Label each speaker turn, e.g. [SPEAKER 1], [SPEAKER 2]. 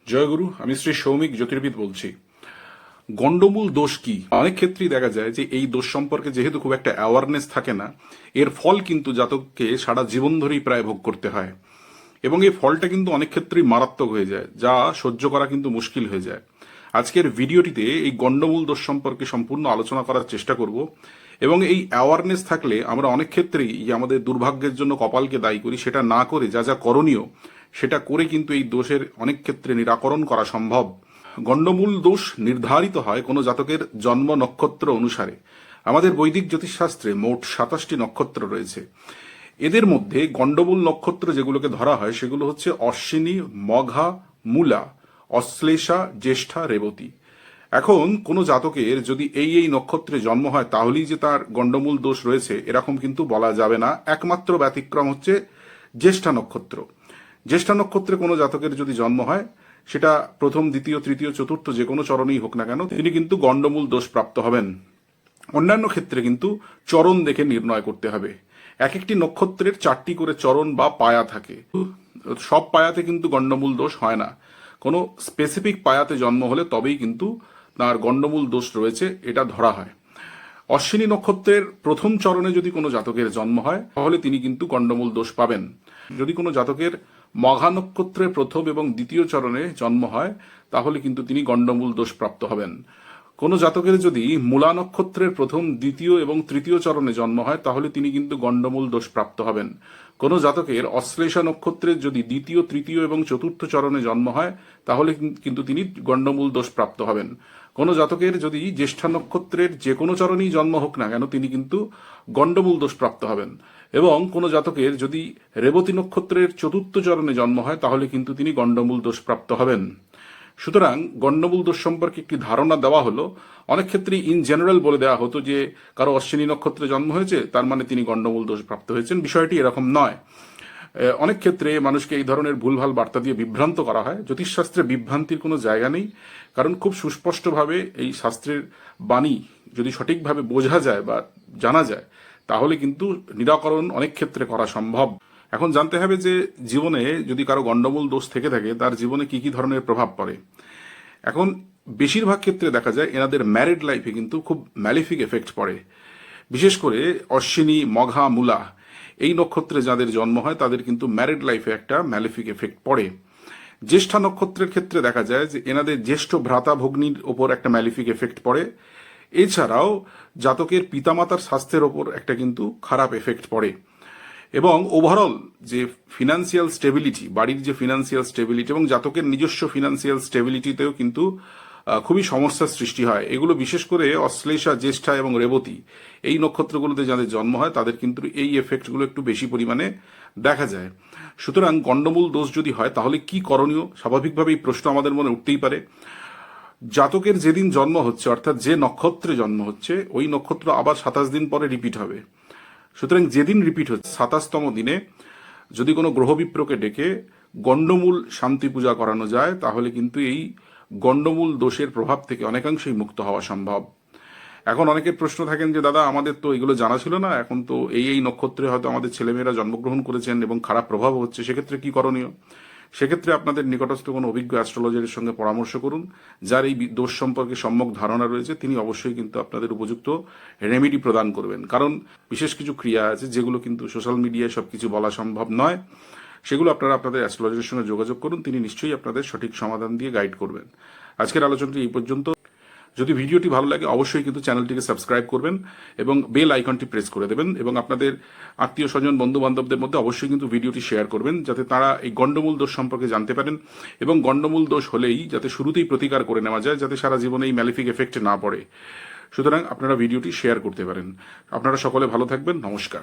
[SPEAKER 1] জয়গুরু, আমি শ্রী সৌমিক জ্যোতির্বিদ বলছি। গন্ডমূল দোষ কি? অনেক ক্ষেত্রেই দেখা যায় যে এই দোষ সম্পর্কে যেহেতু খুব একটা অ্যাওয়ারনেস থাকে না, এর ফল কিন্তু জাতককে সারা জীবন ধরেই প্রায় ভোগ করতে হয় এবং এই ফলটা কিন্তু অনেক ক্ষেত্রেই মারাত্মক হয়ে যায়, যা সহ্য করা কিন্তু মুশকিল হয়ে যায়। আজকের ভিডিওটিতে এই গন্ডমূল দোষ সম্পর্কে সম্পূর্ণ আলোচনা করার চেষ্টা করব এবং এই অ্যাওয়ারনেস থাকলে আমরা অনেক ক্ষেত্রেই আমাদের দুর্ভাগ্যের জন্য কপালকে দায়ী করি, সেটা না করে যা যা করণীয় সেটা করে কিন্তু এই দোষের অনেক ক্ষেত্রে নিরাকরণ করা সম্ভব। গন্ডমূল দোষ নির্ধারিত হয় কোনো জাতকের জন্ম নক্ষত্র অনুসারে। আমাদের বৈদিক জ্যোতিষশাস্ত্রে মোট 27টি নক্ষত্র রয়েছে। এদের মধ্যে গন্ডমূল নক্ষত্র যেগুলোকে ধরা হয় সেগুলো হচ্ছে অশ্বিনী, মঘা, মূলা, অশ্লেষা, জ্যেষ্ঠা, রেবতী। এখন কোনো জাতকের যদি এই নক্ষত্রে জন্ম হয় তাহলেই যে তার গন্ডমূল দোষ রয়েছে এরকম কিন্তু বলা যাবে না। একমাত্র ব্যতিক্রম হচ্ছে জ্যেষ্ঠা নক্ষত্র। জ্যেষ্ঠা নক্ষত্রে কোনো জাতকের যদি জন্ম হয়, সেটা প্রথম, দ্বিতীয়, তৃতীয়, চতুর্থ যে কোনো চরণেই হোক না কেন, তিনি কিন্তু গন্ডমূল দোষ প্রাপ্ত হবেন। অন্যান্য ক্ষেত্রে কিন্তু চরণ দেখে নির্ণয় করতে হবে। এক একটি নক্ষত্রের 4টি করে চরণ বা পায়া থাকে। সব পায়াতে কিন্তু গন্ডমূল দোষ হয় না। কোনো স্পেসিফিক পায়াতে জন্ম হলে তবেই কিন্তু তার গন্ডমূল দোষ রয়েছে এটা ধরা হয়। অশ্বিনী নক্ষত্রের প্রথম চরণে যদি কোনো জাতকের জন্ম হয় তাহলে তিনি কিন্তু গন্ডমূল দোষ পাবেন। যদি কোনো জাতকের মঘা নক্ষত্রের প্রথম এবং দ্বিতীয় চরণে জন্ম হয় তাহলে কিন্তু তিনি গন্ডমূল দোষ প্রাপ্ত হবেন। কোনো জাতকের যদি মূলা নক্ষত্রের প্রথম, দ্বিতীয় এবং তৃতীয় চরণে জন্ম হয় তাহলে তিনি কিন্তু গন্ডমূল দোষ প্রাপ্ত হবেন। কোনো জাতকের অশ্লেষা নক্ষত্রের যদি দ্বিতীয়, তৃতীয় এবং চতুর্থ চরণে জন্ম হয় তাহলে কিন্তু তিনি গন্ডমূল দোষ প্রাপ্ত হবেন। কোনো জাতকের যদি জ্যেষ্ঠা নক্ষত্রের যে কোনো চরণেই জন্ম হোক না কেন তিনি কিন্তু গন্ডমূল দোষ প্রাপ্ত হবেন। এবং কোনো জাতকের যদি রেবতী নক্ষত্রের চতুর্থ চরণে জন্ম হয় তাহলে কিন্তু তিনি গন্ডমূল দোষ প্রাপ্ত হবেন। সুতরাং গন্ডমূল দোষ সম্পর্কে একটি ধারণা দেওয়া হলো। অনেক ক্ষেত্রে ইন জেনারেল বলে দেওয়া হতো যে কারো অশ্বিনী নক্ষত্রে জন্ম হয়েছে তার মানে তিনি গন্ডমূল দোষ প্রাপ্ত হয়েছেন। বিষয়টি এরকম নয়। অনেক ক্ষেত্রে মানুষকে এই ধরনের ভুলভাল বার্তা দিয়ে বিভ্রান্ত করা হয়। জ্যোতিষশাস্ত্রে বিভ্রান্তির কোনো জায়গা নেই, কারণ খুব সুস্পষ্টভাবে এই শাস্ত্রের বাণী যদি সঠিকভাবে বোঝা যায় বা জানা যায় তাহলে কিন্তু নিরাকরণ অনেক ক্ষেত্রে করা সম্ভব। এখন জানতে হবে যে জীবনে যদি কারো গন্ডমূল দোষ থেকে থাকে তার জীবনে কি কি ধরনের প্রভাব পড়ে। এখন বেশিরভাগ ক্ষেত্রে দেখা যায় এনাদের ম্যারিড লাইফে কিন্তু খুব ম্যালিফিক এফেক্ট পড়ে। বিশেষ করে অশ্বিনী, মঘা, মূলা এই নক্ষত্রে যাদের জন্ম হয় তাদের কিন্তু ম্যারিড লাইফে একটা ম্যালিফিক এফেক্ট পড়ে। জ্যেষ্ঠা নক্ষত্রের ক্ষেত্রে দেখা যায় যে এনাদের জ্যেষ্ঠ ভ্রাতা ভগ্নির ওপর একটা ম্যালিফিক এফেক্ট পড়ে। এছাড়াও জাতকের পিতামাতার স্বাস্থ্যের ওপর একটা কিন্তু খারাপ এফেক্ট পড়ে এবং ওভারঅল যে ফিনান্সিয়াল স্টেবিলিটি, বাড়ির যে ফিনান্সিয়াল স্টেবিলিটি এবং জাতকের নিজস্ব ফিনান্সিয়াল স্টেবিলিটিতেও কিন্তু খুবই সমস্যার সৃষ্টি হয়। এগুলো বিশেষ করে অশ্লেষা, জ্যেষ্ঠা এবং রেবতী এই নক্ষত্রগুলোতে যাদের জন্ম হয় তাদের কিন্তু এই এফেক্টগুলো একটু বেশি পরিমাণে দেখা যায়। সুতরাং গন্ডমূল দোষ যদি হয় তাহলে কি করণীয়, স্বাভাবিকভাবেই প্রশ্ন আমাদের মনে উঠতেই পারে। জাতকের যেদিন জন্ম হচ্ছে অর্থাৎ যে নক্ষত্রে জন্ম হচ্ছে ওই নক্ষত্র আবার 27 দিন পরে রিপিট হবে। সুতরাং যেদিন রিপিট হচ্ছে 27তম দিনে যদি কোনো গ্রহবিপ্রকে ডেকে গন্ডমূল শান্তি পূজা করানো যায় তাহলে কিন্তু এই গন্ডমূল দোষের প্রভাব থেকে অনেকাংশেই মুক্ত হওয়া সম্ভব। এখন অনেকের প্রশ্ন থাকেন যে দাদা আমাদের তো এগুলো জানা ছিল না, এখন তো এই নক্ষত্রে হয়তো আমাদের ছেলেমেয়েরা জন্মগ্রহণ করেছেন এবং খারাপ প্রভাব হচ্ছে, সেক্ষেত্রে কি করণীয়? সেক্ষেত্রে আপনাদের নিকটস্থ কোনো অভিজ্ঞ অ্যাস্ট্রোলজারের সঙ্গে পরামর্শ করুন। যার এই দোষ সম্পর্কে সম্যক ধারণা রয়েছে তিনি অবশ্যই কিন্তু আপনাদের উপযুক্ত রেমেডি প্রদান করবেন। কারণ বিশেষ কিছু ক্রিয়া আছে যেগুলো কিন্তু সোশ্যাল মিডিয়ায় সবকিছু বলা সম্ভব নয়। সেগুলো আপনারা আপনাদের অ্যাস্ট্রোলজারের সঙ্গে যোগাযোগ করুন, তিনি নিশ্চয়ই আপনাদের সঠিক সমাধান দিয়ে গাইড করবেন। আজকের আলোচনাটি এই পর্যন্ত। যদি ভিডিওটি ভালো লাগে অবশ্যই কিন্তু চ্যানেলটিকে সাবস্ক্রাইব করবেন এবং বেল আইকনটি প্রেস করে দেবেন এবং আপনাদের আত্মীয় স্বজন, বন্ধু বান্ধবদের মধ্যে অবশ্যই কিন্তু ভিডিওটি শেয়ার করবেন যাতে তারা এই গন্ডমূল দোষ সম্পর্কে জানতে পারেন এবং গন্ডমূল দোষ হলেই যাতে শুরুতেই প্রতিকার করে নেওয়া যায়, যাতে সারা জীবনে এই ম্যালিফিক এফেক্টে না পড়ে। সুতরাং আপনারা ভিডিওটি শেয়ার করতে পারেন। আপনারা সকলে ভালো থাকবেন। নমস্কার।